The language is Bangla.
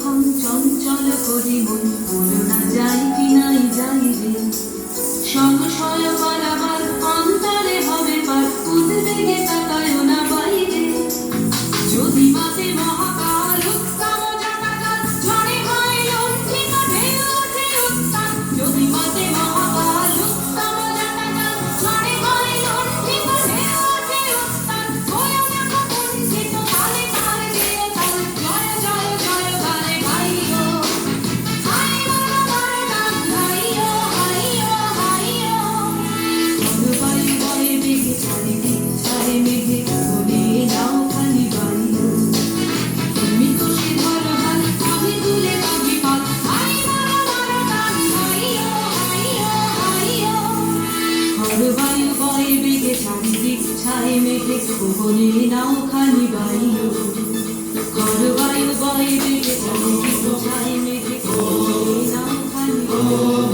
যখন চঞ্চল করি মন বলো না যাই কি নাই যাই রে সংশয় পারাবার অন্তরে হবে পার উদ্বেগে তাকায় না বাইরে যদি মাতে মহাকাল উত্তম জানাকাল ঝড়ে হয় লণ্ঠিত ঢেউ ওঠে উত্তাল যদি মাতে মহাকাল উত্তম জানাকাল ঝড়ে হয় লণ্ঠিত ঢেউ ওঠে উত্তাল বয়ে দেখো কুণ্ঠিত তালে তাল দিয়ে তাল জয় জয় জয় গানে গাইও হাই বড় বড় গান গাইও হাইও হাইও অনুবায়ু বয়ে বেগে চারিদিক ছায়ে মেঘে বলে নাও খালি বাড়িও তুমি খুশি ধরো হাল আমি তুলে বাগি পাল হাই বড় বড় গান গাইও হাইও হাইও অনুবায়ু বয়ে বেগে চারিদিক ছায়ে মেঘে বলে নাও খালি বাড়িও অনুবায়ু বয়ে বেগে চারিদিক ছায়ে মেঘে বলে নাও খালি